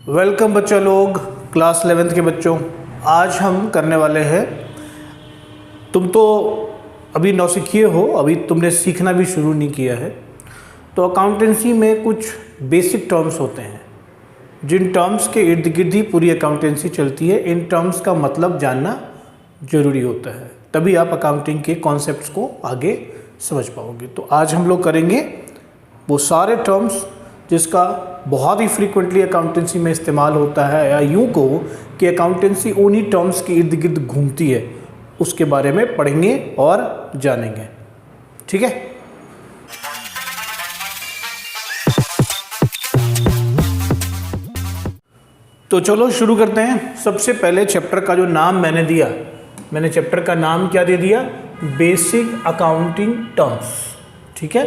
Welcome बच्चा लोग, class 11th के बच्चों। आज हम करने वाले हैं, तुम तो अभी नौसिखिए हो, अभी तुमने सीखना भी शुरू नहीं किया है। तो अकाउंटेंसी में कुछ बेसिक टर्म्स होते हैं, जिन टर्म्स के इर्द गिर्द ही पूरी अकाउंटेंसी चलती है। इन टर्म्स का मतलब जानना ज़रूरी होता है, तभी आप अकाउंटिंग के कॉन्सेप्ट्स को आगे समझ पाओगे। तो आज हम लोग करेंगे वो सारे टर्म्स जिसका बहुत ही फ्रीक्वेंटली अकाउंटेंसी में इस्तेमाल होता है, या यूँ कहो कि अकाउंटेंसी उन्हीं टर्म्स के इर्द गिर्द घूमती है, उसके बारे में पढ़ेंगे और जानेंगे। ठीक है, तो चलो शुरू करते हैं। सबसे पहले चैप्टर का जो नाम मैंने चैप्टर का नाम क्या दे दिया? Basic accounting terms. ठीक है,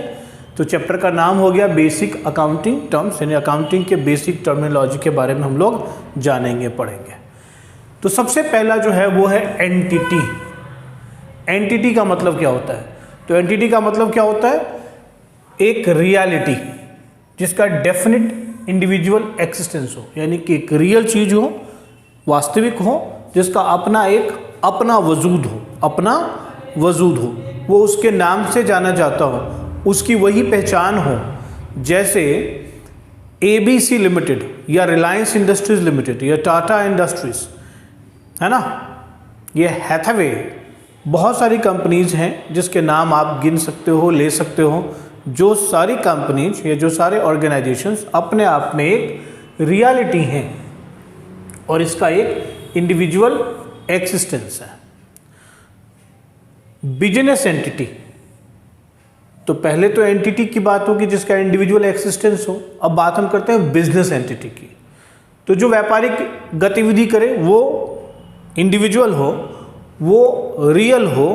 तो चैप्टर का नाम हो गया बेसिक अकाउंटिंग टर्म्स, यानी अकाउंटिंग के बेसिक टर्मिनोलॉजी के बारे में हम लोग जानेंगे, पढ़ेंगे। तो सबसे पहला जो है वो है एंटिटी। एंटिटी का मतलब क्या होता है? तो एंटिटी का मतलब क्या होता है? एक रियलिटी जिसका डेफिनेट इंडिविजुअल एक्सिस्टेंस हो, यानी कि एक रियल चीज हो, वास्तविक हो, जिसका अपना वजूद हो, वो उसके नाम से जाना जाता हो, उसकी वही पहचान हो। जैसे ABC लिमिटेड या रिलायंस इंडस्ट्रीज लिमिटेड या टाटा इंडस्ट्रीज, है ना, ये हैथवे, बहुत सारी कंपनीज हैं जिसके नाम आप गिन सकते हो, ले सकते हो। जो सारी कंपनीज या जो सारे ऑर्गेनाइजेशंस अपने आप में एक रियलिटी हैं और इसका एक इंडिविजुअल एक्सिस्टेंस है। बिजनेस एंटिटी, तो पहले तो एंटिटी की बात होगी जिसका इंडिविजुअल एक्सिस्टेंस हो। अब बात हम करते हैं बिजनेस एंटिटी की। तो जो व्यापारिक गतिविधि करे वो इंडिविजुअल हो, वो रियल हो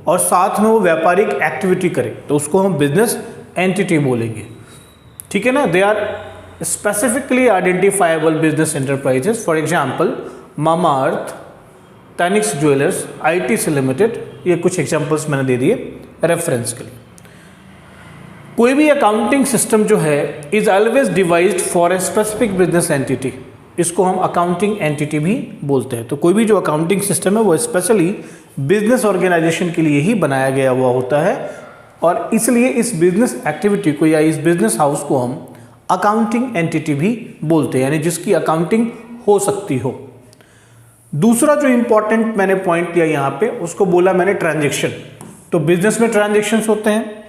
और साथ में वो व्यापारिक एक्टिविटी करे, तो उसको हम बिजनेस एंटिटी बोलेंगे। ठीक है ना। They are specifically identifiable business enterprises. For example Mamaearth, Tanishq jewellers, ITC limited, ये कुछ एग्जाम्पल्स मैंने दे दिए रेफरेंस के लिए। कोई भी अकाउंटिंग सिस्टम जो है is always devised for a specific business entity, इसको हम अकाउंटिंग एंटिटी भी बोलते हैं। तो कोई भी जो अकाउंटिंग सिस्टम है वो स्पेशली बिजनेस ऑर्गेनाइजेशन के लिए ही बनाया गया हुआ होता है, और इसलिए इस बिजनेस एक्टिविटी को या इस बिजनेस हाउस को हम अकाउंटिंग एंटिटी भी बोलते हैं, यानी जिसकी अकाउंटिंग हो सकती हो। दूसरा जो इंपॉर्टेंट मैंने पॉइंट लिया यहाँ पे, उसको बोला मैंने ट्रांजेक्शन। तो बिजनेस में ट्रांजेक्शन्स होते हैं।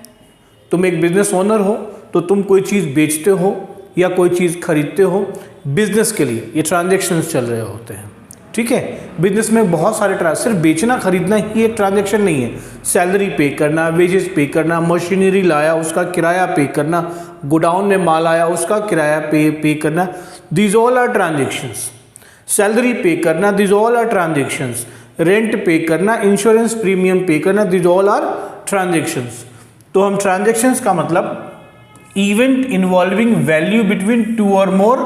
तुम एक बिजनेस ओनर हो तो तुम कोई चीज़ बेचते हो या कोई चीज़ खरीदते हो बिजनेस के लिए, ये ट्रांजेक्शन्स चल रहे होते हैं। ठीक है, बिजनेस में बहुत सारे सिर्फ बेचना खरीदना ही एक ट्रांजेक्शन नहीं है। सैलरी पे करना, वेजेस पे करना, मशीनरी लाया उसका किराया पे करना, गोडाउन में माल आया उसका किराया पे करना, these all are transactions. Salary pay करना, these all are transactions. Rent pay करना, इंश्योरेंस प्रीमियम पे करना, दीज ऑल आर ट्रांजेक्शन्स। तो हम ट्रांजेक्शन्स का मतलब event involving value between two or more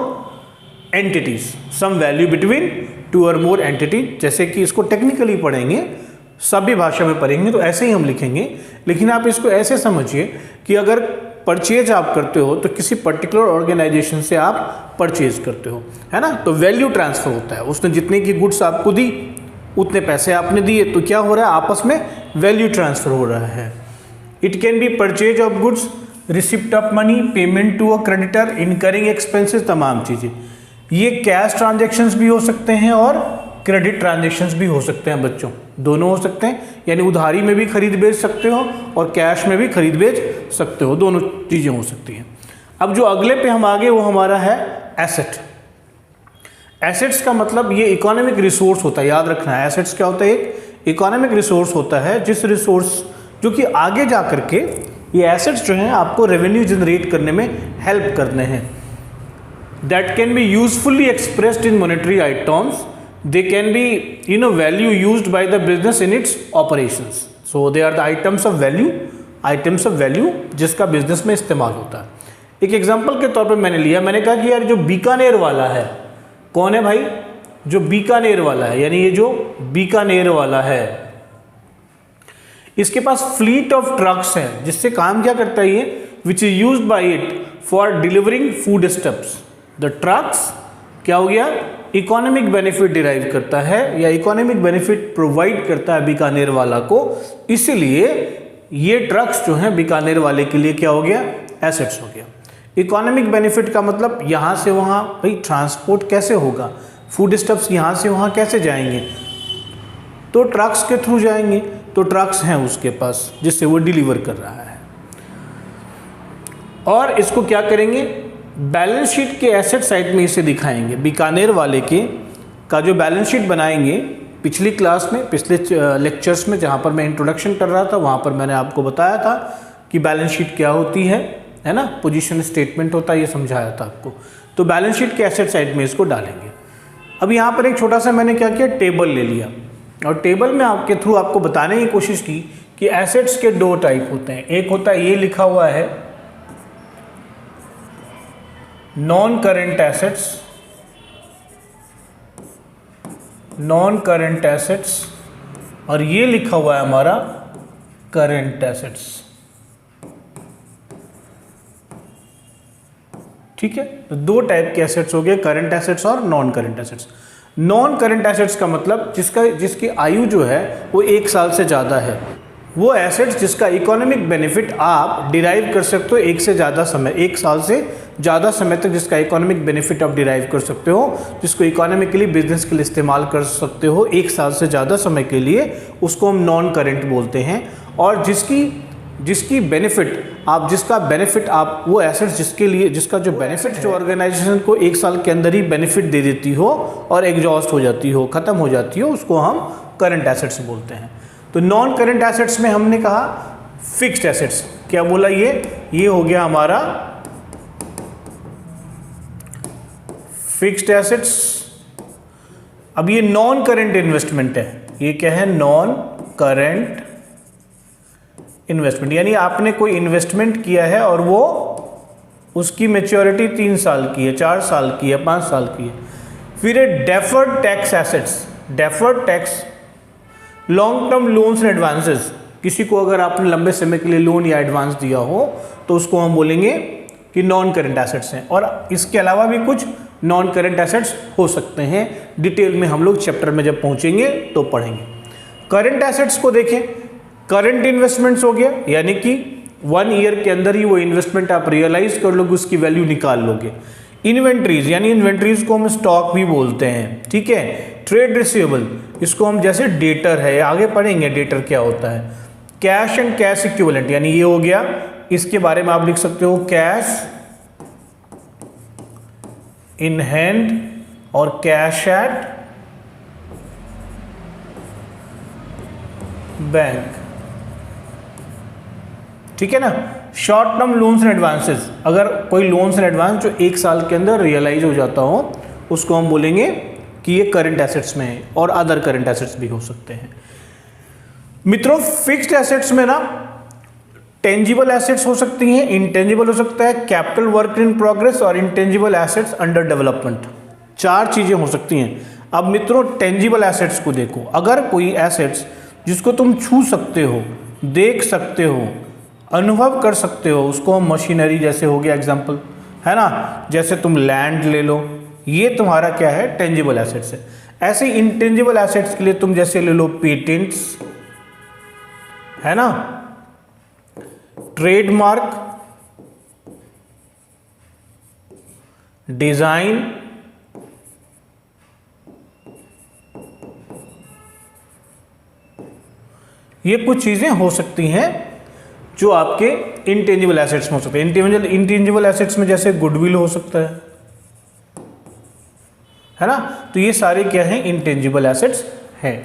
entities, some value between two or more entity. जैसे कि इसको टेक्निकली पढ़ेंगे, सभी भाषा में पढ़ेंगे तो ऐसे ही हम लिखेंगे, लेकिन आप इसको ऐसे समझिए कि अगर परचेज आप करते हो तो किसी पर्टिकुलर ऑर्गेनाइजेशन से आप परचेज करते हो, है ना, तो वैल्यू ट्रांसफर होता है। उसने जितने की गुड्स आपको दी उतने पैसे आपने दिए, तो क्या हो रहा है, आपस में वैल्यू ट्रांसफर हो रहा है। It can be purchase of goods, receipt of money, payment to a creditor, incurring expenses, तमाम चीज़ें। ये कैश ट्रांजैक्शंस भी हो सकते हैं और क्रेडिट ट्रांजैक्शंस भी हो सकते हैं बच्चों, दोनों हो सकते हैं। यानी उधारी में भी खरीद बेच सकते हो और कैश में भी खरीद बेच सकते हो, दोनों चीज़ें हो सकती हैं। अब जो अगले पे हम आगे वो हमारा है एसेट। एसेट्स का मतलब ये इकोनॉमिक रिसोर्स होता है, याद रखना है। एसेट्स क्या होता है? एक इकोनॉमिक रिसोर्स होता है, जिस रिसोर्स जो कि आगे जा करके ये एसेट्स जो हैं आपको रेवेन्यू जनरेट करने में हेल्प करने हैं। That can be usefully expressed in monetary terms, they can be value used by the business in its operations. So they are the items of value जिसका बिजनेस में इस्तेमाल होता है। एक एग्जांपल के तौर पे मैंने कहा कि यार जो बीकानेर वाला है, कौन है भाई? जो बीकानेर वाला है, यानी ये जो बीकानेर वाला है, इसके पास फ्लीट ऑफ ट्रक्स है, जिससे काम क्या करता है ये, which is used by it for delivering food stuffs. The trucks क्या हो गया, इकोनॉमिक बेनिफिट डिराइव करता है या इकोनॉमिक बेनिफिट प्रोवाइड करता है बीकानेर वाला को, इसलिए ये ट्रक्स जो हैं बीकानेर वाले के लिए क्या हो गया, एसेट्स हो गया। इकोनॉमिक बेनिफिट का मतलब यहाँ से वहाँ, भाई ट्रांसपोर्ट कैसे होगा, फूड स्टफ्स यहाँ से वहाँ कैसे जाएंगे, तो ट्रक्स के थ्रू जाएंगे, तो ट्रक्स हैं उसके पास जिससे वो डिलीवर कर रहा है। और इसको क्या करेंगे, बैलेंस शीट के एसेट साइड में इसे दिखाएंगे। बीकानेर वाले के का जो बैलेंस शीट बनाएंगे, पिछली क्लास में, पिछले लेक्चर्स में जहाँ पर मैं इंट्रोडक्शन कर रहा था वहाँ पर मैंने आपको बताया था कि बैलेंस शीट क्या होती है ना, पोजीशन स्टेटमेंट होता है, ये समझाया था आपको। तो बैलेंस शीट के एसेट साइड में इसको डालेंगे। अब यहाँ पर एक छोटा सा मैंने क्या किया, टेबल ले लिया और टेबल में आपके थ्रू आपको बताने की कोशिश की कि एसेट्स के दो टाइप होते हैं। एक होता है, ये लिखा हुआ है non current assets, non current assets, और ये लिखा हुआ है हमारा करेंट एसेट्स। ठीक है, तो दो टाइप के एसेट्स हो गए, करंट एसेट्स और non current assets. Non current assets का मतलब जिसकी आयु जो है वो 1 साल से ज़्यादा है, वो एसेट्स जिसका इकोनॉमिक बेनिफिट आप डिराइव कर सकते हो 1 से ज़्यादा समय, 1 साल से ज़्यादा समय तक जिसका इकोनॉमिक बेनिफिट आप डिराइव कर सकते हो, जिसको इकोनॉमिकली बिजनेस के लिए इस्तेमाल कर सकते हो 1 साल से ज़्यादा समय के लिए, उसको हम नॉन करंट बोलते हैं। और जिसकी बेनिफिट आप, जिसका बेनिफिट आप, वो एसेट्स जिसका जो बेनिफिट जो ऑर्गेनाइजेशन को 1 साल के अंदर ही बेनिफिट दे देती हो और एग्जॉस्ट हो जाती हो, ख़त्म हो जाती हो, उसको हम करंट एसेट्स बोलते हैं। तो नॉन करंट एसेट्स में हमने कहा फिक्स्ड एसेट्स, क्या बोला, ये हो गया हमारा फिक्स्ड एसेट्स। अब ये नॉन करंट इन्वेस्टमेंट है, ये क्या है, नॉन करंट इन्वेस्टमेंट, यानी आपने कोई इन्वेस्टमेंट किया है और वो उसकी मैच्योरिटी 3 साल की है, 4 साल की है, 5 साल की है। फिर है deferred tax assets, deferred tax, long term loans and advances, किसी को अगर आपने लंबे समय के लिए लोन या एडवांस दिया हो तो उसको हम बोलेंगे कि नॉन करंट एसेट्स हैं। और इसके अलावा भी कुछ नॉन करंट एसेट्स हो सकते हैं, डिटेल में हम लोग चैप्टर में जब पहुंचेंगे तो पढ़ेंगे। करंट एसेट्स को देखें, करंट इन्वेस्टमेंट्स हो गया, यानी कि 1 ईयर के अंदर ही वो इन्वेस्टमेंट आप रियलाइज कर लोगे, उसकी वैल्यू निकाल लोगे। इन्वेंट्रीज, यानी इन्वेंट्रीज को हम स्टॉक भी बोलते हैं, ठीक है। ट्रेड रिसीवेबल, इसको हम जैसे डेटर है, आगे पढ़ेंगे डेटर क्या होता है। कैश एंड कैश इक्विवेलेंट, यानी ये हो गया, इसके बारे में आप लिख सकते हो कैश इन हैंड और कैश एट बैंक, ठीक है ना। Short term loans and advances, अगर कोई लोन्स एंड एडवांस जो 1 साल के अंदर रियलाइज हो जाता हो, उसको हम बोलेंगे कि ये करंट एसेट्स में है, और अदर करंट एसेट्स भी हो सकते हैं। मित्रों, फिक्स्ड एसेट्स में ना टेंजिबल एसेट्स हो सकती हैं, इंटेंजिबल हो सकता है, कैपिटल वर्क इन प्रोग्रेस और इंटेंजिबल एसेट्स अंडर डेवलपमेंट, 4 चीजें हो सकती हैं। अब मित्रों, टेंजिबल एसेट्स को देखो, अगर कोई एसेट्स जिसको तुम छू सकते हो, देख सकते हो, अनुभव कर सकते हो, उसको हम मशीनरी, जैसे हो गया एग्जाम्पल, है ना, जैसे तुम लैंड ले लो, ये तुम्हारा क्या है, टेंजिबल एसेट्स है। ऐसे इंटेंजिबल एसेट्स के लिए तुम जैसे ले लो पेटेंट्स, है ना, ट्रेडमार्क, डिजाइन, ये कुछ चीजें हो सकती हैं जो आपके इंटेंजिबल एसेट्स में हो सकते हैं। इंटेंजिबल एसेट्स में जैसे गुडविल हो सकता है ना, तो ये सारे क्या हैं, इंटेंजिबल एसेट्स हैं।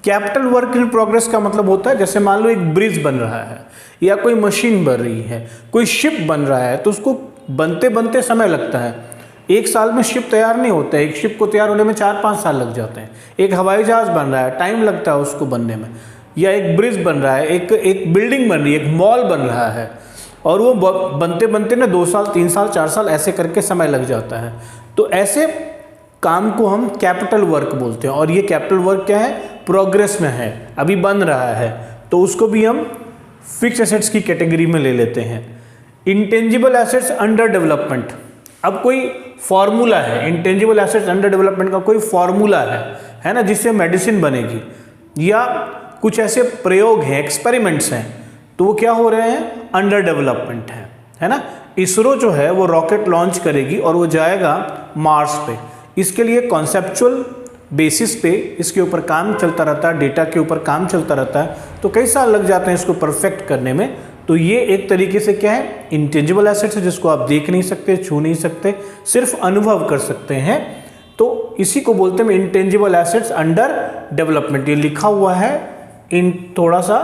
कैपिटल वर्क इन प्रोग्रेस का मतलब होता है, जैसे मान लो एक ब्रिज बन रहा है या कोई मशीन बन रही है, कोई शिप बन रहा है, तो उसको बनते बनते समय लगता है। 1 साल में शिप तैयार नहीं होता है, एक शिप को तैयार होने में 4-5 साल लग जाते हैं। एक हवाई जहाज बन रहा है, टाइम लगता है उसको बनने में, या एक ब्रिज बन रहा है, एक बिल्डिंग बन रही है, एक मॉल बन रहा है, और वो बनते बनते ना 2 साल, 3 साल, 4 साल ऐसे करके समय लग जाता है। तो ऐसे काम को हम कैपिटल वर्क बोलते हैं, और ये कैपिटल वर्क क्या है, प्रोग्रेस में है, अभी बन रहा है, तो उसको भी हम फिक्स्ड एसेट्स की कैटेगरी में ले लेते हैं। इंटेंजिबल एसेट्स अंडर डेवलपमेंट, अब कोई फॉर्मूला है, इंटेंजिबल एसेट्स अंडर डेवलपमेंट का कोई फॉर्मूला है ना, जिससे मेडिसिन बनेगी, या कुछ ऐसे प्रयोग हैं, एक्सपेरिमेंट्स हैं, तो वो क्या हो रहे हैं, अंडर डेवलपमेंट है ना। इसरो जो है वो रॉकेट लॉन्च करेगी और वो जाएगा मार्स पे। इसके लिए कॉन्सेप्चुअल बेसिस पे इसके ऊपर काम चलता रहता है, डेटा के ऊपर काम चलता रहता है, तो कई साल लग जाते हैं इसको परफेक्ट करने में। तो ये एक तरीके से क्या है, इंटेंजिबल एसेट्स है, जिसको आप देख नहीं सकते, छू नहीं सकते, सिर्फ अनुभव कर सकते हैं। तो इसी को बोलते हैं इंटेंजिबल एसेट्स अंडर डेवलपमेंट। ये लिखा हुआ है इन थोड़ा सा,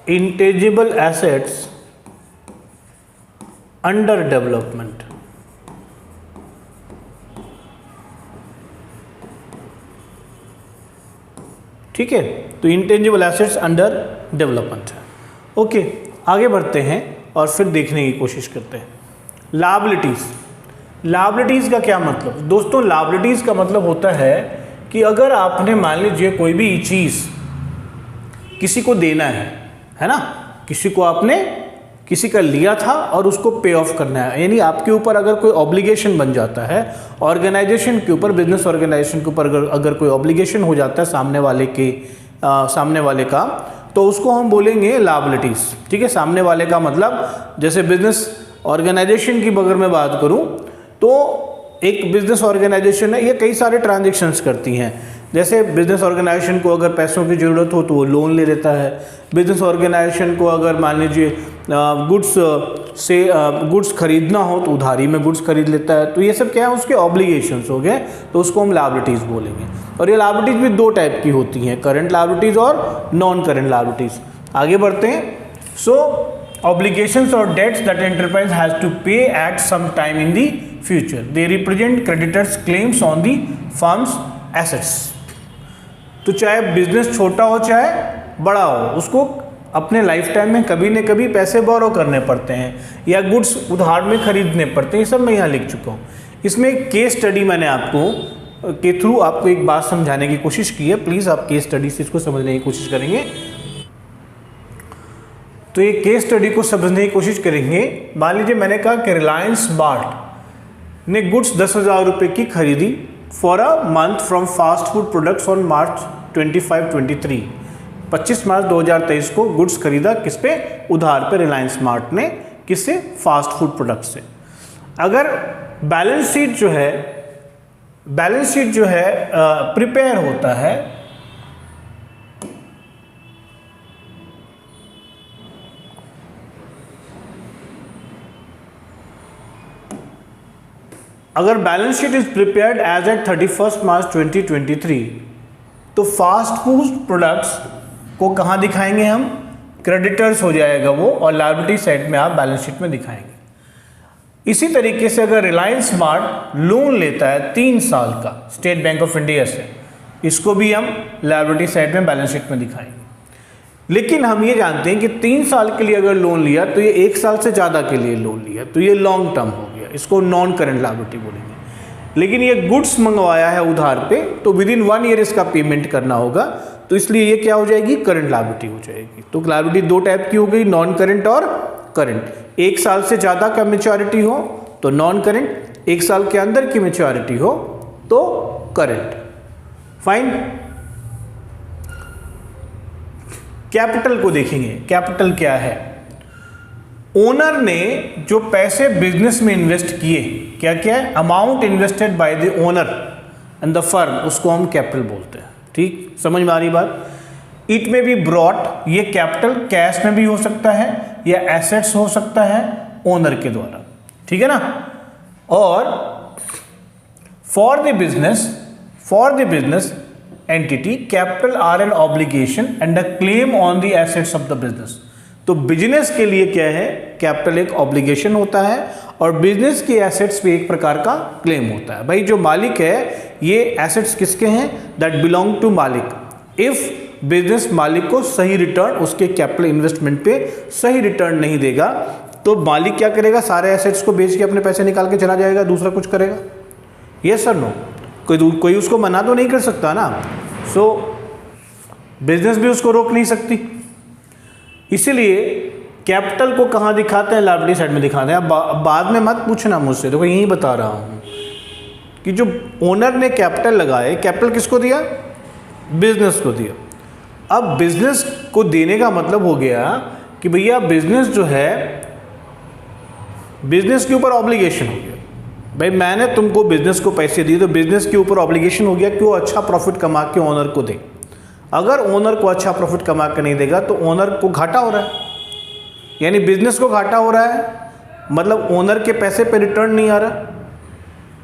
इंटेंजिबल एसेट्स अंडर डेवलपमेंट। ठीक है, तो इंटेंजिबल एसेट्स अंडर डेवलपमेंट है। ओके, आगे बढ़ते हैं और फिर देखने की कोशिश करते हैं। लायबिलिटीज, लायबिलिटीज का क्या मतलब दोस्तों, लायबिलिटीज का मतलब होता है कि अगर आपने मान लीजिए कोई भी चीज़ किसी को देना है ना, किसी को आपने किसी का लिया था और उसको पे ऑफ करना है, यानी आपके ऊपर अगर कोई ऑब्लिगेशन बन जाता है, ऑर्गेनाइजेशन के ऊपर, बिजनेस ऑर्गेनाइजेशन के ऊपर अगर कोई ऑब्लिगेशन हो जाता है सामने वाले का, तो उसको हम बोलेंगे लायबिलिटीज। ठीक है, सामने वाले का मतलब जैसे बिजनेस ऑर्गेनाइजेशन की अगर मैं बात करूं तो एक बिजनेस ऑर्गेनाइजेशन है, ये कई सारे ट्रांजेक्शन्स करती हैं। जैसे बिजनेस ऑर्गेनाइजेशन को अगर पैसों की ज़रूरत हो तो वो लोन ले लेता है, बिजनेस ऑर्गेनाइजेशन को अगर मान लीजिए गुड्स खरीदना हो तो उधारी में गुड्स खरीद लेता है। तो ये सब क्या है, उसके ऑब्लिगेशंस हो गए, तो उसको हम लायबिलिटीज़ बोलेंगे। और ये लायबिलिटीज़ भी दो टाइप की होती हैं, करंट लायबिलिटीज़ और नॉन करंट लायबिलिटीज़। आगे बढ़ते हैं। सो obligations or debts that enterprise has to pay at some time in the future, they represent creditors claims on the firm's assets। तो चाहे बिजनेस छोटा हो चाहे बड़ा हो, उसको अपने लाइफ टाइम में कभी न कभी पैसे बोरो करने पड़ते हैं या गुड्स उधार में खरीदने पड़ते हैं। ये सब मैं यहाँ लिख चुका हूँ। इसमें एक केस स्टडी मैंने आपको के थ्रू आपको एक बात समझाने की कोशिश की है। प्लीज़ आप केस स्टडी से इसको समझने की कोशिश करेंगे। तो ये केस स्टडी को समझने की कोशिश करेंगे। मान लीजिए मैंने कहा कि रिलायंस स्मार्ट ने गुड्स 10,000 रुपये की खरीदी for a month from fast food products on March 25-23। 25 मार्च 2023 को गुड्स खरीदा किस पे, उधार पे रिलायंस स्मार्ट ने, किससे, फास्ट फूड प्रोडक्ट से। अगर बैलेंस शीट जो है प्रिपेयर होता है, अगर balance sheet is prepared as at 31 March 2023, तो फास्ट फूड प्रोडक्ट्स को कहाँ दिखाएंगे हम, क्रेडिटर्स हो जाएगा वो, और लायबिलिटी साइड में आप बैलेंस शीट में दिखाएंगे। इसी तरीके से अगर रिलायंस स्मार्ट लोन लेता है 3 साल का स्टेट बैंक ऑफ इंडिया से, इसको भी हम लायबिलिटी साइड में बैलेंस शीट में दिखाएंगे। लेकिन हम ये जानते हैं कि 3 साल के लिए अगर लोन लिया तो ये 1 साल से ज़्यादा के लिए लोन लिया तो ये लॉन्ग टर्म हो गया, इसको नॉन करंट लायबिलिटी बोलेंगे। लेकिन ये गुड्स मंगवाया है उधार पे, तो विद इन 1 ईयर इसका पेमेंट करना होगा, तो इसलिए ये क्या हो जाएगी, करंट लायबिलिटी हो जाएगी। तो लायबिलिटी 2 टाइप की हो गई, नॉन करंट और करंट। 1 साल से ज़्यादा का मैच्योरिटी हो तो नॉन करंट, 1 साल के अंदर की मैच्योरिटी हो तो करंट। फाइन। कैपिटल को देखेंगे। कैपिटल क्या है, ओनर ने जो पैसे बिजनेस में इन्वेस्ट किए, क्या क्या है, amount invested by the owner and the firm, उसको हम कैपिटल बोलते हैं। ठीक, समझ में आ रही बात। इट में बी ब्रॉट, ये कैपिटल कैश में भी हो सकता है या एसेट्स हो सकता है ओनर के द्वारा, ठीक है ना। और for the business entity capital R an obligation and a claim on the assets of the business. तो बिजनेस के लिए क्या है, कैपिटल एक ऑब्लिगेशन होता है और बिजनेस के एसेट्स पे एक प्रकार का क्लेम होता है। भाई जो मालिक है, ये एसेट्स किसके हैं, दैट बिलोंग टू मालिक। इफ बिजनेस मालिक को सही रिटर्न, उसके कैपिटल इन्वेस्टमेंट पे सही रिटर्न नहीं देगा तो मालिक क्या करेगा, सारे एसेट्स को बेच के अपने पैसे निकाल के चला जाएगा, दूसरा कुछ करेगा। यस सर नो, कोई उसको मना तो नहीं कर सकता ना। सो बिजनेस भी उसको रोक नहीं सकती। इसीलिए कैपिटल को कहाँ दिखाते हैं? लायबिलिटी साइड में दिखाते हैं। अब बाद में मत पूछना मुझसे, देखो यही बता रहा हूँ कि जो ओनर ने कैपिटल लगाए, कैपिटल किसको दिया? बिजनेस को दिया। अब बिजनेस को देने का मतलब हो गया कि भैया बिजनेस जो है, बिजनेस के ऊपर ऑब्लिगेशन हो गया। भाई मैंने तुमको बिजनेस को पैसे दिए तो बिजनेस के ऊपर ऑब्लिगेशन हो गया कि वो अच्छा प्रॉफिट कमा के ओनर को दे। अगर ओनर को अच्छा प्रॉफिट कमा के नहीं देगा तो ओनर को घाटा हो रहा है, यानी बिजनेस को घाटा हो रहा है, मतलब ओनर के पैसे पे रिटर्न नहीं आ रहा,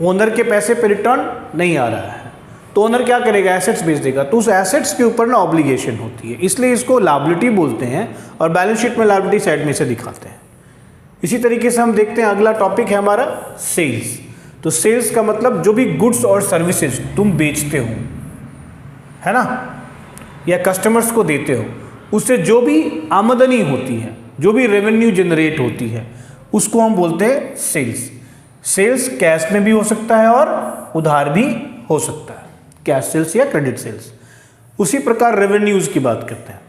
ओनर के पैसे पे रिटर्न नहीं आ रहा है, तो ओनर क्या करेगा? एसेट्स बेच देगा। तो उस एसेट्स के ऊपर ना ऑब्लिगेशन होती है, इसलिए इसको लायबिलिटी बोलते हैं और बैलेंस शीट में लायबिलिटी साइड में से दिखाते हैं। इसी तरीके से हम देखते हैं, अगला टॉपिक है हमारा सेल्स। तो सेल्स का मतलब जो भी गुड्स और सर्विसेज तुम बेचते हो, है ना, या कस्टमर्स को देते हो, उससे जो भी आमदनी होती है, जो भी रेवेन्यू जनरेट होती है, उसको हम बोलते हैं सेल्स। सेल्स कैश में भी हो सकता है और उधार भी हो सकता है, कैश सेल्स या क्रेडिट सेल्स। उसी प्रकार रेवेन्यूज की बात करते हैं।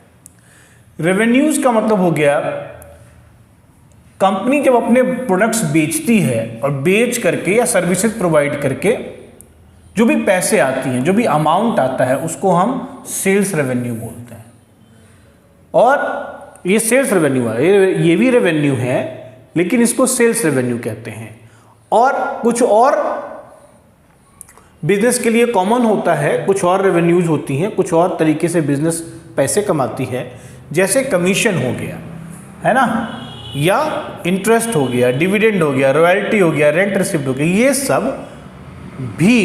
रेवेन्यूज का मतलब हो गया, कंपनी जब अपने प्रोडक्ट्स बेचती है और बेच करके या सर्विसेज प्रोवाइड करके जो भी पैसे आती हैं, जो भी अमाउंट आता है, उसको हम सेल्स रेवेन्यू बोलते हैं। और ये सेल्स रेवेन्यू है, ये भी रेवेन्यू है, लेकिन इसको सेल्स रेवेन्यू कहते हैं। और कुछ और बिजनेस के लिए कॉमन होता है, कुछ और रेवेन्यूज होती हैं, कुछ और तरीके से बिजनेस पैसे कमाती है, जैसे कमीशन हो गया, है ना, या इंटरेस्ट हो गया, डिविडेंड हो गया, रॉयल्टी हो गया, रेंट रिसिप्ट हो गया, ये सब भी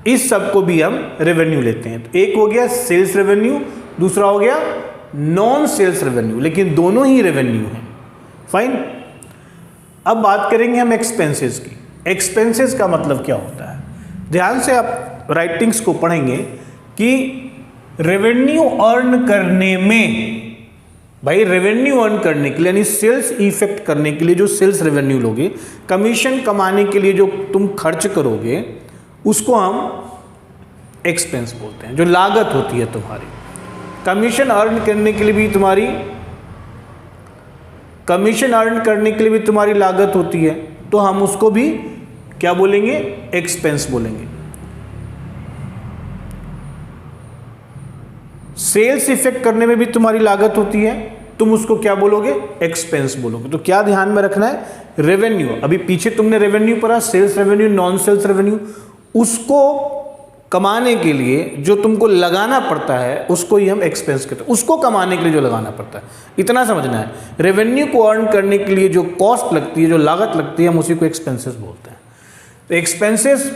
इस सब को भी हम रेवेन्यू लेते हैं। तो एक हो गया सेल्स रेवेन्यू, दूसरा हो गया नॉन सेल्स रेवेन्यू, लेकिन दोनों ही रेवेन्यू हैं। फाइन। अब बात करेंगे हम एक्सपेंसेस की। एक्सपेंसेस का मतलब क्या होता है? ध्यान से आप राइटिंग्स को पढ़ेंगे कि रेवेन्यू अर्न करने में, भाई रेवेन्यू अर्न करने के लिए यानी सेल्स इफेक्ट करने के लिए जो सेल्स रेवेन्यू लोगे, कमीशन कमाने के लिए जो तुम खर्च करोगे, उसको हम एक्सपेंस बोलते हैं, जो लागत होती है तुम्हारी। कमीशन अर्न करने के लिए भी तुम्हारी लागत होती है, तो हम उसको भी क्या बोलेंगे? एक्सपेंस बोलेंगे। सेल्स इफेक्ट करने में भी तुम्हारी लागत होती है, तुम उसको क्या बोलोगे? एक्सपेंस बोलोगे। तो क्या ध्यान में रखना है? रेवेन्यू, अभी पीछे तुमने रेवेन्यू पढ़ा, sales revenue, non sales revenue, उसको कमाने के लिए जो तुमको लगाना पड़ता है उसको ही हम एक्सपेंस कहते हैं। उसको कमाने के लिए जो लगाना पड़ता है, इतना समझना है। रेवेन्यू को अर्न करने के लिए जो कॉस्ट लगती है, जो लागत लगती है, हम उसी को एक्सपेंसेस बोलते हैं। तो एक्सपेंसेस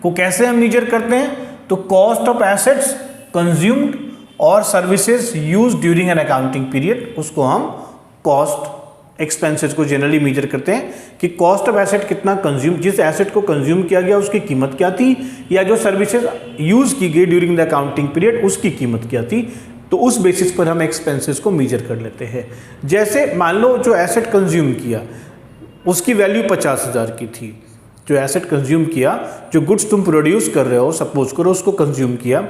को कैसे हम मेजर करते हैं? तो कॉस्ट ऑफ एसेट्स कंज्यूम्ड और services use during an accounting period, उसको हम कॉस्ट एक्सपेंसेस को जनरली मेजर करते हैं कि कॉस्ट ऑफ एसेट कितना कंज्यूम, जिस एसेट को कंज्यूम किया गया उसकी कीमत क्या थी, या जो सर्विसेज यूज की गई ड्यूरिंग द अकाउंटिंग पीरियड उसकी कीमत क्या थी। तो उस बेसिस पर हम एक्सपेंसेस को मेजर कर लेते हैं। जैसे मान लो जो एसेट कंज्यूम किया उसकी वैल्यू 50,000 की थी, जो एसेट कंज्यूम किया, जो गुड्स तुम प्रोड्यूस कर रहे हो, सपोज करो उसको कंज्यूम किया,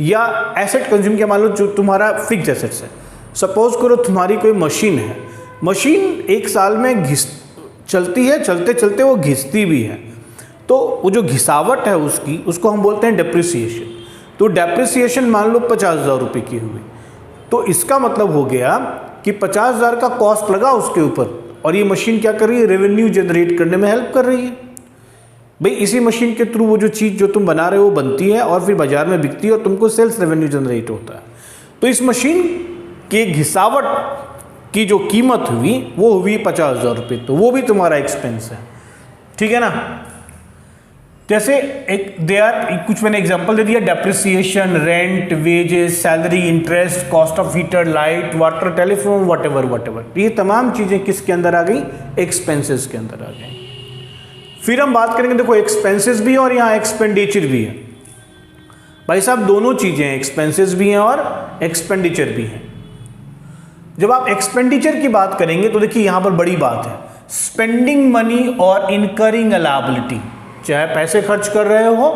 या एसेट कंज्यूम किया, मान लो जो तुम्हारा फिक्स एसेट्स है, सपोज करो तुम्हारी कोई मशीन है, मशीन एक साल में चलती है, चलते चलते वो घिसती भी है, तो वो जो घिसावट है उसको हम बोलते हैं डेप्रिसिएशन। तो डेप्रिसिएशन मान लो 50,000 रुपये की हुई, तो इसका मतलब हो गया कि 50,000 का कॉस्ट लगा उसके ऊपर, और ये मशीन क्या कर रही है? रेवेन्यू जनरेट करने में हेल्प कर रही है। भाई इसी मशीन के थ्रू वो जो चीज़ जो तुम बना रहे हो वो बनती है और फिर बाजार में बिकती है और तुमको सेल्स रेवेन्यू जनरेट होता है। तो इस मशीन के घिसावट की जो कीमत हुई वो हुई 50,000 रुपये, तो वो भी तुम्हारा एक्सपेंस है, ठीक है ना। जैसे कुछ मैंने एग्जांपल दे दिया, depreciation, rent, wages, salary, interest, cost of heater, light, water, telephone, whatever, ये तमाम चीज़ें किसके अंदर आ गई? एक्सपेंसेस के अंदर आ गई। फिर हम बात करेंगे, देखो एक्सपेंसेस भी है और यहाँ एक्सपेंडिचर भी है। भाई साहब दोनों चीज़ें हैं, एक्सपेंसेस भी हैं और एक्सपेंडिचर भी हैं। जब आप एक्सपेंडिचर की बात करेंगे तो देखिए यहाँ पर बड़ी बात है, स्पेंडिंग मनी और इनकरिंग अ लायबिलिटी। चाहे पैसे खर्च कर रहे हो,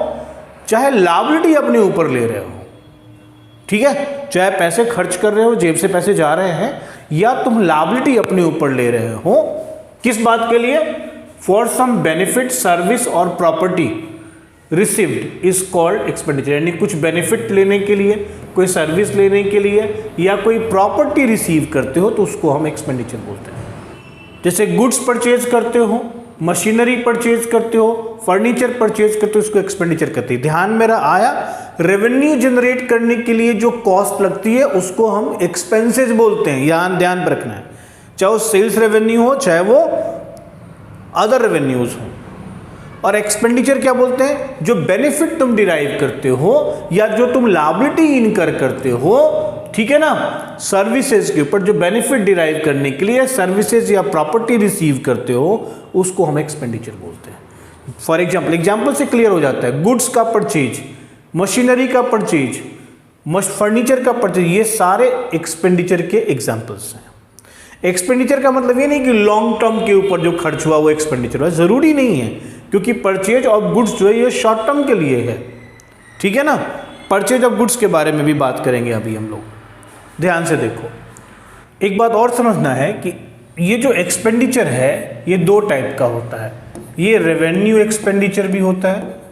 चाहे लायबिलिटी अपने ऊपर ले रहे हो, ठीक है, चाहे पैसे खर्च कर रहे हो, जेब से पैसे जा रहे हैं, या तुम लायबिलिटी अपने ऊपर ले रहे हो, किस बात के लिए? फॉर सम बेनिफिट, सर्विस और property received is called expenditure. यानी कुछ बेनिफिट लेने के लिए, कोई सर्विस लेने के लिए, या कोई प्रॉपर्टी रिसीव करते हो तो उसको हम एक्सपेंडिचर बोलते हैं। जैसे गुड्स परचेज करते हो, मशीनरी परचेज करते हो, फर्नीचर परचेज करते हो, उसको एक्सपेंडिचर करते हैं। ध्यान मेरा आया? रेवेन्यू जनरेट करने के लिए जो कॉस्ट लगती है उसको हम एक्सपेंसेस बोलते हैं। यहाँ ध्यान रखना है, चाहे वो सेल्स रेवेन्यू हो, चाहे वो अदर रेवेन्यूज हो। और एक्सपेंडिचर क्या बोलते हैं? जो बेनिफिट तुम डिराइव करते हो या जो तुम लायबिलिटी इनकर करते हो, ठीक है ना, सर्विसेज के ऊपर जो बेनिफिट डिराइव करने के लिए सर्विसेज या प्रॉपर्टी रिसीव करते हो, उसको हम एक्सपेंडिचर बोलते हैं। फॉर एग्जाम्पल से क्लियर हो जाता है। गुड्स का परचेज, मशीनरी का परचेज, फर्नीचर का परचेज, ये सारे एक्सपेंडिचर के एग्जाम्पल्स हैं। एक्सपेंडिचर का मतलब ये नहीं कि लॉन्ग टर्म के ऊपर जो खर्च हुआ वो एक्सपेंडिचर हुआ, जरूरी नहीं है, क्योंकि परचेज ऑफ गुड्स जो है ये शॉर्ट टर्म के लिए है, ठीक है ना। परचेज ऑफ गुड्स के बारे में भी बात करेंगे अभी हम लोग, ध्यान से देखो। एक बात और समझना है कि ये जो एक्सपेंडिचर है ये दो टाइप का होता है। ये रेवेन्यू एक्सपेंडिचर भी होता है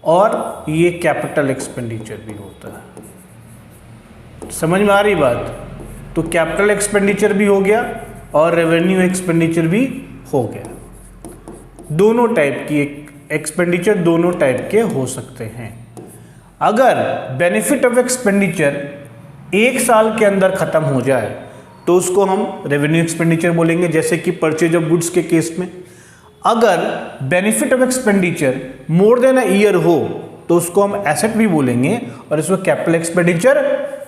और ये कैपिटल एक्सपेंडिचर भी होता है। समझ में आ रही बात? तो कैपिटल एक्सपेंडिचर भी हो गया और रेवेन्यू एक्सपेंडिचर भी हो गया। दोनों टाइप की एक्सपेंडिचर दोनों टाइप के हो सकते हैं। अगर बेनिफिट ऑफ एक्सपेंडिचर एक साल के अंदर खत्म हो जाए तो उसको हम रेवेन्यू एक्सपेंडिचर बोलेंगे, जैसे कि परचेज ऑफ गुड्स के केस में। अगर benefit of expenditure more than a year हो तो उसको हम एसेट भी बोलेंगे और इसको कैपिटल एक्सपेंडिचर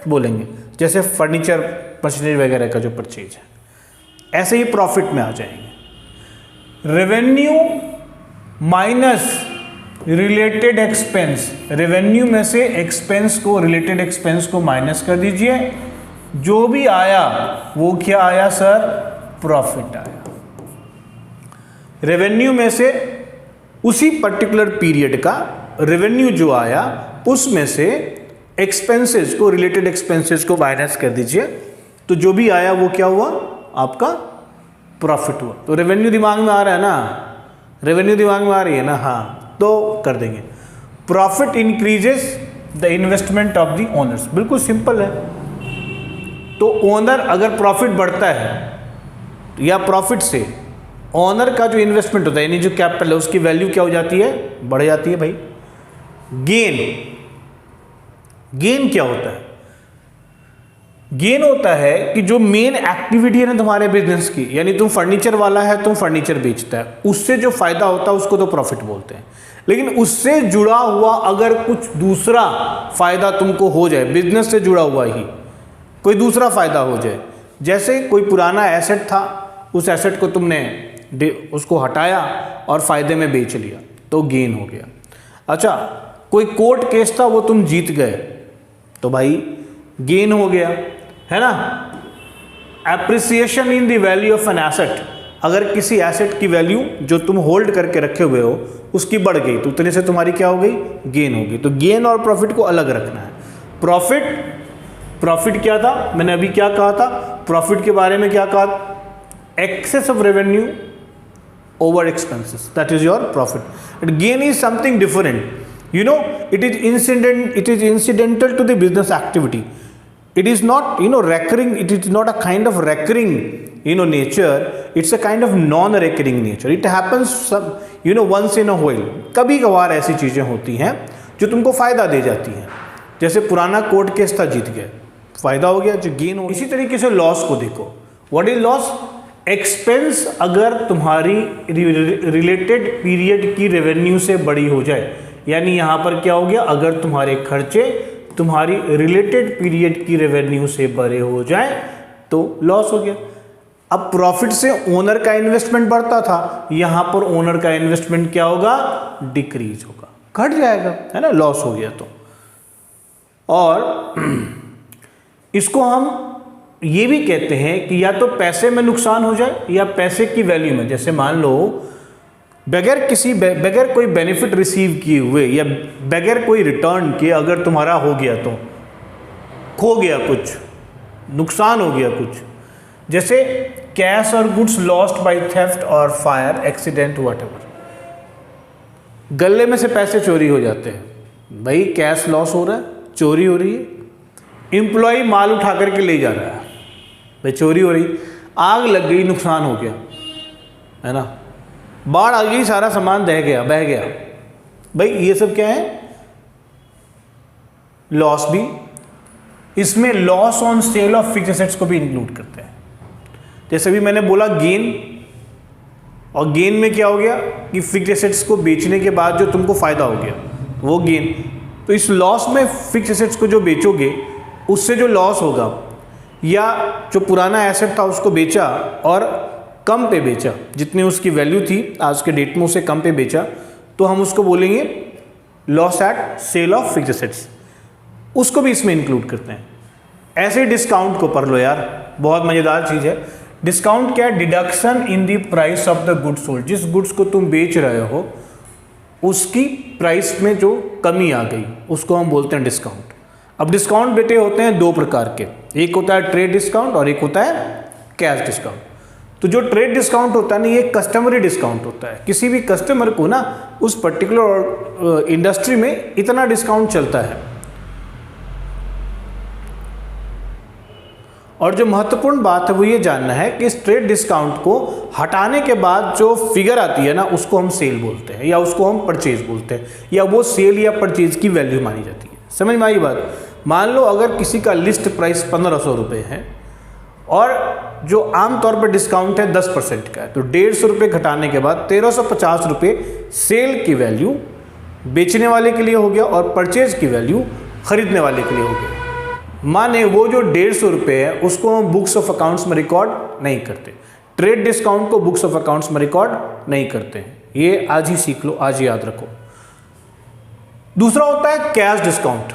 बोलेंगे, जैसे फर्नीचर मशीनरी वगैरह का जो परचेज है। ऐसे ही प्रॉफिट में आ जाएंगे। Revenue minus related expense, revenue में से एक्सपेंस को, रिलेटेड एक्सपेंस को माइनस कर दीजिए, जो भी आया वो क्या आया सर? प्रॉफिट आया। रेवेन्यू में से उसी पर्टिकुलर पीरियड का रेवेन्यू जो आया उसमें से एक्सपेंसेस को, रिलेटेड एक्सपेंसेस को माइनस कर दीजिए, तो जो भी आया वो क्या हुआ? आपका प्रॉफिट हुआ। तो रेवेन्यू दिमाग में आ रहा है ना? रेवेन्यू दिमाग में आ रही है ना? हाँ, तो कर देंगे। Profit increases the investment of the owners, बिल्कुल सिंपल है। तो ओनर अगर प्रॉफिट बढ़ता है या प्रॉफिट से ओनर का जो इन्वेस्टमेंट होता है, यानी जो कैपिटल है, उसकी वैल्यू क्या हो जाती है? बढ़ जाती है भाई। गेन, गेन क्या होता है? गेन होता है कि जो मेन एक्टिविटी है ना तुम्हारे बिजनेस की, यानी तुम फर्नीचर वाला है, तुम फर्नीचर बेचता है, उससे जो फायदा होता है उसको तो प्रॉफिट बोलते हैं। लेकिन उससे जुड़ा हुआ अगर कुछ दूसरा फायदा तुमको हो जाए, बिजनेस से जुड़ा हुआ ही कोई दूसरा फायदा हो जाए, जैसे कोई पुराना एसेट था, उस एसेट को तुमने उसको हटाया और फायदे में बेच लिया, तो गेन हो गया। अच्छा, कोई कोर्ट केस था, वो तुम जीत गए, तो भाई गेन हो गया, है ना। Appreciation in the value of an asset, अगर किसी एसेट की वैल्यू जो तुम होल्ड करके रखे हुए हो उसकी बढ़ गई, तो उतने से तुम्हारी क्या हो गई? गेन हो गई। तो गेन और प्रॉफिट को अलग रखना है। प्रॉफिट क्या था? मैंने अभी क्या कहा था प्रॉफिट के बारे में? क्या कहा? Excess of revenue over expenses, that is your profit. And gain is something different, you know, it is incidental to the business activity. It is not, recurring, it is not a kind of recurring, nature, it's a kind of non-recurring nature. It happens once in a while, कभी कभार ऐसी चीज़ें होती हैं जो तुमको फ़ायदा दे जाती हैं। जैसे पुराना कोर्ट केस था, जीत गए, फ़ायदा हो गया, जो गेन हो। इसी तरीके से लॉस को देखो। What is loss? एक्सपेंस अगर तुम्हारी रिलेटेड पीरियड की रेवेन्यू से बड़ी हो जाए, यानी यहाँ पर क्या हो गया? अगर तुम्हारे खर्चे तुम्हारी रिलेटेड पीरियड की रेवेन्यू से बड़े हो जाए तो लॉस हो गया। अब प्रॉफिट से ओनर का इन्वेस्टमेंट बढ़ता था, यहाँ पर ओनर का इन्वेस्टमेंट क्या होगा? डिक्रीज होगा, घट जाएगा, है ना, लॉस हो गया तो। और इसको हम ये भी कहते हैं कि या तो पैसे में नुकसान हो जाए या पैसे की वैल्यू में। जैसे मान लो बगैर कोई बेनिफिट रिसीव किए हुए या बगैर कोई रिटर्न के अगर तुम्हारा हो गया, तो खो गया, कुछ नुकसान हो गया कुछ, जैसे कैश और गुड्स लॉस्ट बाय थेफ्ट और फायर, एक्सीडेंट, व्हाटएवर। गले में से पैसे चोरी हो जाते हैं, भाई कैश लॉस हो रहा है, चोरी हो रही है। एम्प्लॉय माल उठा करके ले जा रहा है, भाई चोरी हो रही। आग लग गई, नुकसान हो गया, है ना। बाढ़ आ गई, सारा सामान बह गया। भाई ये सब क्या है, लॉस भी। इसमें loss on sale of fixed assets को भी इंक्लूड करते हैं। जैसे भी मैंने बोला गेन, और गेन में क्या हो गया कि फिक्स्ड एसेट्स को बेचने के बाद जो तुमको फायदा हो गया वो गेन। तो इस लॉस में फिक्स्ड एसेट्स को जो बेचोगे उससे जो लॉस होगा, या जो पुराना एसेट था उसको बेचा और कम पे बेचा, जितनी उसकी वैल्यू थी आज के डेट में उसे कम पे बेचा, तो हम उसको बोलेंगे loss at sale of fixed assets. उसको भी इसमें इंक्लूड करते हैं। ऐसे डिस्काउंट को पढ़ लो यार, बहुत मज़ेदार चीज़ है। डिस्काउंट क्या है? Deduction in the price of the goods sold. जिस गुड्स को तुम बेच रहे हो उसकी प्राइस में जो कमी आ गई उसको हम बोलते हैं डिस्काउंट। अब डिस्काउंट बेटे होते हैं दो प्रकार के, एक होता है ट्रेड डिस्काउंट और एक होता है कैश डिस्काउंट। तो जो ट्रेड डिस्काउंट होता है ना, ये कस्टमरी डिस्काउंट होता है। किसी भी कस्टमर को ना उस पर्टिकुलर इंडस्ट्री में इतना डिस्काउंट चलता है। और जो महत्वपूर्ण बात है वो ये जानना है कि इस ट्रेड डिस्काउंट को हटाने के बाद जो फिगर आती है ना उसको हम सेल बोलते हैं, या उसको हम परचेज बोलते हैं, या वो सेल या परचेज की वैल्यू मानी जाती है। समझ में आई बात? मान लो अगर किसी का लिस्ट प्राइस 1500 रुपये है और जो आमतौर पर डिस्काउंट है 10% का है, तो 150 रुपये घटाने के बाद 1350 रुपये सेल की वैल्यू बेचने वाले के लिए हो गया और परचेज की वैल्यू खरीदने वाले के लिए हो गया। माने वो जो 150 रुपये है उसको हम बुक्स ऑफ अकाउंट्स में रिकॉर्ड नहीं करते, ट्रेड डिस्काउंट को बुक्स ऑफ अकाउंट्स में रिकॉर्ड नहीं करते हैं। ये आज ही सीख लो, आज ही याद रखो। दूसरा होता है कैश डिस्काउंट।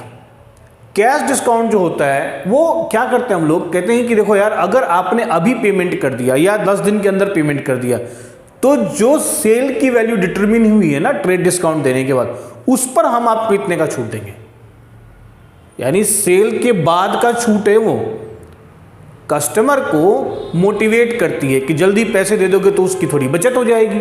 कैश डिस्काउंट जो होता है वो क्या करते हैं हम लोग, कहते हैं कि देखो यार अगर आपने अभी पेमेंट कर दिया या 10 दिन के अंदर पेमेंट कर दिया तो जो सेल की वैल्यू डिटरमिन हुई है ना ट्रेड डिस्काउंट देने के बाद, उस पर हम आपको इतने का छूट देंगे। यानी सेल के बाद का छूट है वो कस्टमर को मोटिवेट करती है कि जल्दी पैसे दे दोगे तो उसकी थोड़ी बचत हो जाएगी,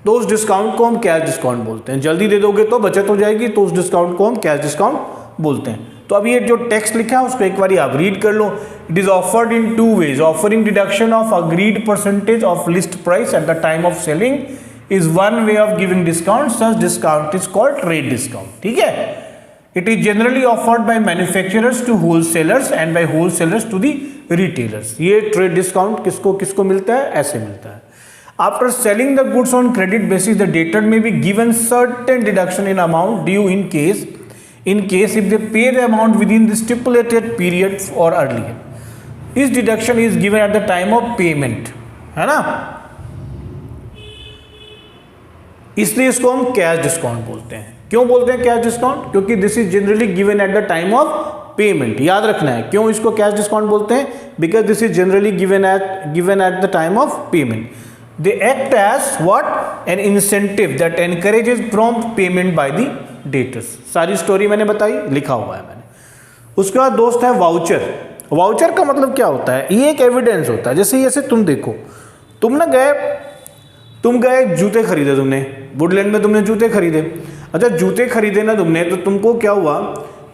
तो उस डिस्काउंट को हम कैश डिस्काउंट बोलते हैं। जल्दी दे दोगे तो बचत हो जाएगी, तो उस डिस्काउंट को हम कैश डिस्काउंट बोलते हैं। तो अब ये जो टेक्स्ट लिखा है उसको एक बार आप रीड कर लो। It is offered in 2 ways, offering deduction of agreed percentage of list price at the time of selling is one way of giving discount, such discount is called trade discount. ठीक है। It is generally offered by manufacturers to wholesalers and by wholesalers to the retailers. ये trade discount किसको किसको मिलता है? ऐसे मिलता है। After selling the goods on credit basis, the debtor may be given certain deduction in amount due in case if they pay the amount within the stipulated period or earlier. This deduction is given at the time of payment, है ना? इसलिए इसको हम cash discount बोलते हैं। क्यों बोलते हैं कैश डिस्काउंट? क्योंकि this is generally given at the time of payment. याद रखना है क्यों इसको कैश डिस्काउंट बोलते हैं, because this is generally given at the time of payment. They act as what? An incentive that encourages prompt payment by the debtors. सारी story मैंने बताई, लिखा हुआ है मैंने। उसके बाद दोस्त है वाउचर। वाउचर का मतलब क्या होता है? ये एक एविडेंस होता है। जैसे तुम देखो, तुम गए जूते खरीदे, तुमने वुडलैंड में तुमने जूते खरीदे। अच्छा जूते खरीदे ना तुमने, तो तुमको क्या हुआ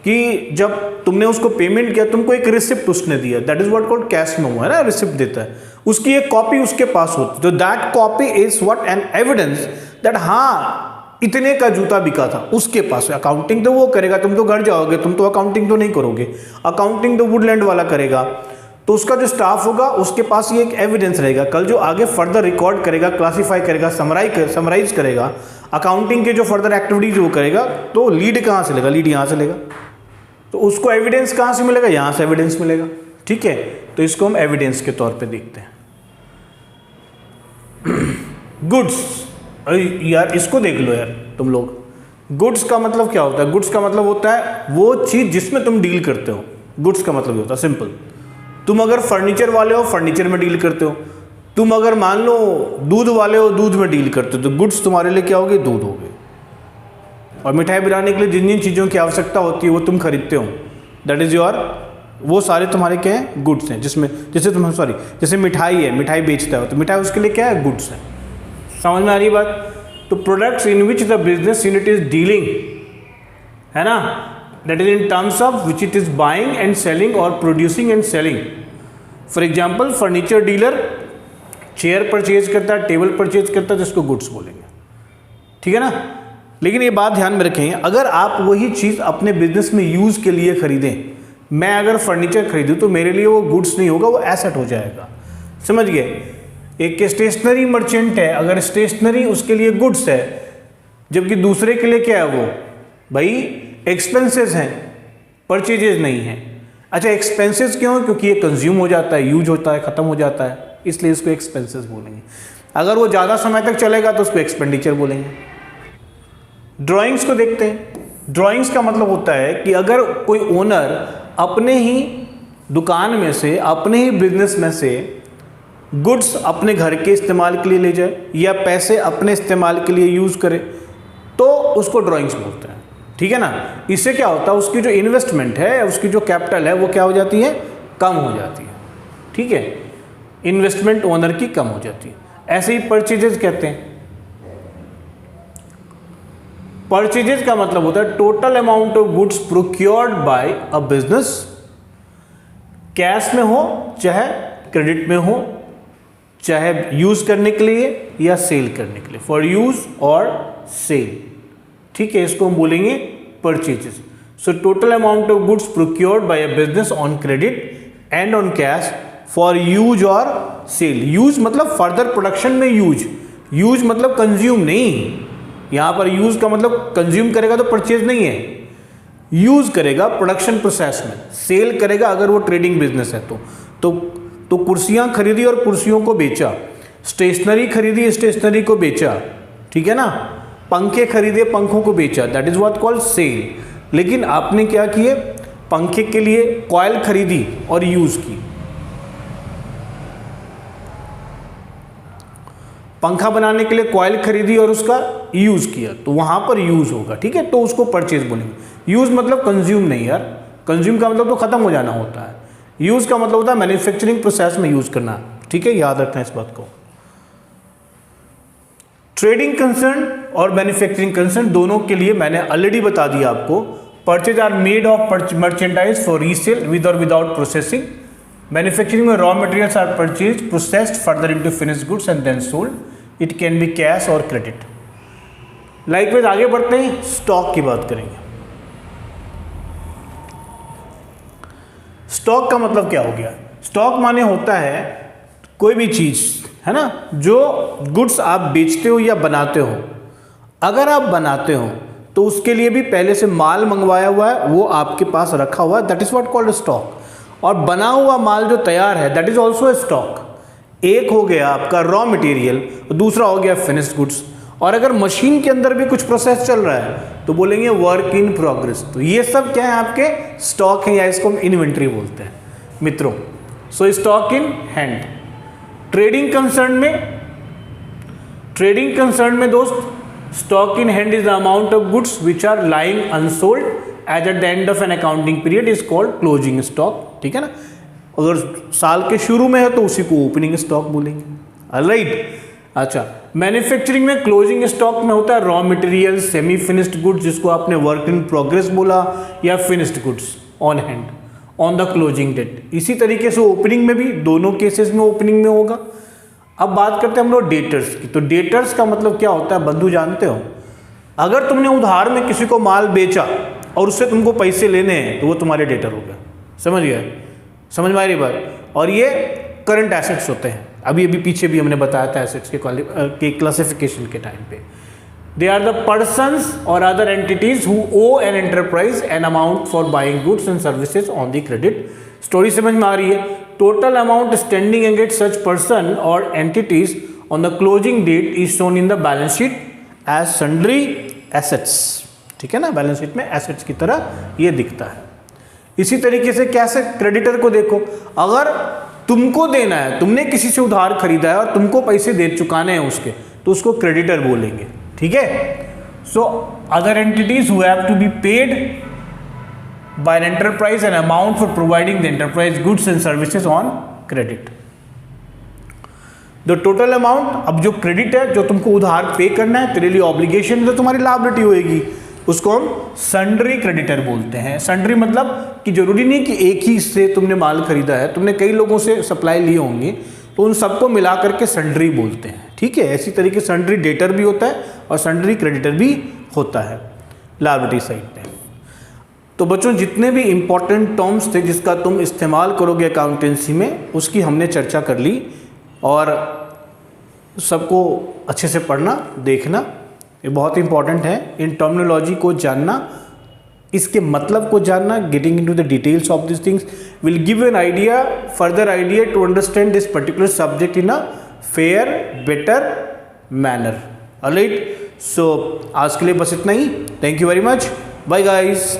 कि जब तुमने उसको पेमेंट किया तुमको एक रिसिप्ट उसने दिया, that is what called cash memo, है ना, रिसिप्ट देता है। उसकी एक कॉपी उसके पास होती, तो that copy is what an evidence that हाँ इतने का जूता बिका था उसके पास। अकाउंटिंग तो वो करेगा, तुम तो घर जाओगे, तुम तो अकाउंटिंग तो नहीं करोगे, अकाउंटिंग तो वुडलैंड वाला करेगा। तो उसका जो स्टाफ होगा उसके पास ये एक एविडेंस रहेगा। कल जो आगे फर्दर रिकॉर्ड करेगा, क्लासीफाई करेगा, समराइज करेगा, अकाउंटिंग के जो फर्दर एक्टिविटीज वो करेगा, तो लीड कहाँ से लेगा? लीड यहाँ से लेगा। तो उसको एविडेंस कहाँ से मिलेगा? यहाँ से एविडेंस मिलेगा। ठीक है, तो इसको हम एविडेंस के तौर पे देखते हैं। गुड्स, यार इसको देख लो यार तुम लोग। गुड्स का मतलब क्या होता है? गुड्स का मतलब होता है वो चीज़ जिसमें तुम डील करते हो। गुड्स का मतलब होता है सिंपल। तुम अगर फर्नीचर वाले हो, फर्नीचर में डील करते हो। तुम अगर मान लो दूध वाले हो, दूध में डील करते हो, तो गुड्स तुम्हारे लिए क्या होगी? दूध हो गए। और मिठाई बनाने के लिए जिन जिन चीज़ों की आवश्यकता होती है वो तुम खरीदते हो, दैट इज योर, वो सारे तुम्हारे क्या है, गुड्स हैं, जिसमें जैसे मिठाई है, मिठाई बेचता हो तो मिठाई उसके लिए क्या है, गुड्स है। समझ में आ रही बात? तो products in which the business unit is dealing, है ना, that is in terms of which it is buying and selling or producing and selling. For example furniture dealer chair purchase करता है, टेबल परचेज करता है, जिसको goods बोलेंगे, ठीक है ना। लेकिन ये बात ध्यान में रखें, अगर आप वही चीज़ अपने बिजनेस में यूज़ के लिए खरीदें, मैं अगर फर्नीचर खरीदूं तो मेरे लिए वो गुड्स नहीं होगा, वो एसेट हो जाएगा। समझ गए? एक स्टेशनरी मर्चेंट है, अगर स्टेशनरी उसके लिए गुड्स है, जबकि दूसरे के लिए क्या है, वो भाई एक्सपेंसेस हैं, परचेजेज नहीं है। अच्छा, एक्सपेंसेस क्यों? क्योंकि ये कंज्यूम हो जाता है, यूज होता है, ख़त्म हो जाता है, इसलिए इसको एक्सपेंसेस बोलेंगे। अगर वो ज़्यादा समय तक चलेगा तो उसको एक्सपेंडिचर बोलेंगे। ड्राइंग्स को देखते हैं। ड्राइंग्स का मतलब होता है कि अगर कोई ओनर अपने ही दुकान में से, अपने ही बिजनेस में से गुड्स अपने घर के इस्तेमाल के लिए ले जाए या पैसे अपने इस्तेमाल के लिए यूज़ करे, तो उसको ड्राइंग्स बोलते हैं, ठीक है ना। इससे क्या होता है, उसकी जो इन्वेस्टमेंट है, उसकी जो कैपिटल है, वो क्या हो जाती है, कम हो जाती है, ठीक है, इन्वेस्टमेंट ओनर की कम हो जाती है। ऐसे ही परचेजेज कहते हैं। परचेजेज का मतलब होता है total amount of goods procured by a business, cash में हो चाहे क्रेडिट में हो, चाहे यूज करने के लिए या सेल करने के लिए, फॉर यूज और सेल, ठीक है, इसको हम बोलेंगे purchases. So total amount of goods procured by a business on credit and on cash for use और सेल। यूज मतलब फर्दर प्रोडक्शन में यूज मतलब कंज्यूम नहीं, यहां पर यूज का मतलब कंज्यूम करेगा तो परचेज नहीं है, यूज करेगा प्रोडक्शन प्रोसेस में, सेल करेगा अगर वो ट्रेडिंग बिजनेस है तो कुर्सियां खरीदी और कुर्सियों को बेचा, स्टेशनरी खरीदी स्टेशनरी को बेचा, ठीक है ना, पंखे खरीदे पंखों को बेचा, that is what called sale. लेकिन आपने क्या किए, पंखे के लिए कॉइल खरीदी और यूज की, पंखा बनाने के लिए कॉइल खरीदी और उसका यूज किया, तो वहां पर यूज होगा, ठीक है, तो उसको परचेज बोलेंगे। यूज मतलब कंज्यूम नहीं यार, कंज्यूम का मतलब तो खत्म हो जाना होता है, यूज का मतलब होता है मैन्युफैक्चरिंग प्रोसेस में यूज करना, ठीक है, याद रखना इस बात को। ट्रेडिंग कंसर्न और मैन्युफैक्चरिंग कंसर्न दोनों के लिए मैंने ऑलरेडी बता दिया आपको, purchase are made of merchandise for resale with और विदाउट प्रोसेसिंग। मैन्युफैक्चरिंग में raw materials are purchase processed further into finished goods and then sold, it can be cash और क्रेडिट। लाइकवाइज आगे बढ़ते हैं, स्टॉक की बात करेंगे। स्टॉक का मतलब क्या हो गया, स्टॉक माने होता है कोई भी चीज, है ना, जो गुड्स आप बेचते हो या बनाते हो। अगर आप बनाते हो तो उसके लिए भी पहले से माल मंगवाया हुआ है, वो आपके पास रखा हुआ है, that is what called stock. और बना हुआ माल जो तैयार है, that is also a stock. एक हो गया आपका रॉ मटेरियल, दूसरा हो गया फिनिश्ड गुड्स। और अगर मशीन के अंदर भी कुछ प्रोसेस चल रहा है तो बोलेंगे वर्क इन प्रोग्रेस। तो ये सब क्या है, आपके स्टॉक है, या इसको हम इन्वेंट्री बोलते हैं मित्रों। So stock in hand. Trading concern में दोस्त, stock in hand is the amount of goods which are lying unsold as at the end of an accounting period is called closing stock, ठीक है ना। अगर साल के शुरू में है तो उसी को ओपनिंग स्टॉक बोलेंगे, ऑलराइट। अच्छा, मैन्युफैक्चरिंग में क्लोजिंग स्टॉक में होता है raw material, semi finished goods, जिसको आपने वर्क इन प्रोग्रेस बोला, या finished goods on hand on the closing date. इसी तरीके से ओपनिंग में भी, दोनों केसेस में ओपनिंग में होगा। अब बात करते हैं हम लोग डेटर्स की। तो डेटर्स का मतलब क्या होता है बंधु, जानते हो, अगर तुमने उधार में किसी को माल बेचा और उससे तुमको पैसे लेने हैं तो वो तुम्हारे डेटर हो गया। समझ गए, समझ में आ रही बात। और ये करंट एसेट्स होते हैं, अभी पीछे भी हमने बताया था एसेट्स के क्लासिफिकेशन के टाइम पे। दे आर द पर्सन्स और other entities who owe an enterprise an amount for buying goods and services on the credit. Story समझ में आ रही है। Total amount standing against such person और entities on the closing date is shown in the balance sheet as sundry assets, ठीक है ना, balance sheet में एसेट्स की तरह ये दिखता है। इसी तरीके से कैसे क्रेडिटर को देखो, अगर तुमको देना है, तुमने किसी से उधार खरीदा है और तुमको पैसे दे चुकाने हैं उसके, तो उसको क्रेडिटर बोलेंगे, ठीक है। So other entities who have to be paid by an enterprise an amount for providing the enterprise goods and services on credit. The total amount, अब जो क्रेडिट है जो तुमको उधार पे करना है, तेरे लिए ऑब्लिगेशन तो तुम्हारी लायबिलिटी होएगी, उसको हम सन्ड्री क्रेडिटर बोलते हैं. सन्ड्री मतलब कि जरूरी नहीं कि एक ही से तुमने माल खरीदा है, तुमने कई लोगों से सप्लाई लिए होंगे, तो उन सबको मिला करके सन्ड्री बोलते हैं. ठीक है, ऐसी तरीके सन्ड्री डेटर भी होता है और सन्ड्री क्रेडिटर भी होता है लायबिलिटी साइड पे. तो बच्चों जितने भी इंपॉर्टेंट टर्म्स थे जिसका तुम इस्तेमाल करोगे अकाउंटेंसी में, उसकी हमने चर्चा कर ली. और सबको अच्छे से पढ़ना, देखना, ये बहुत इंपॉर्टेंट है. इन टर्मिनोलॉजी को जानना, इसके मतलब को जानना, getting into the details of this things will give an idea, further idea to understand this particular subject in a fair better manner. Alright, so आज के लिए बस इतना ही. Thank you very much. Bye guys.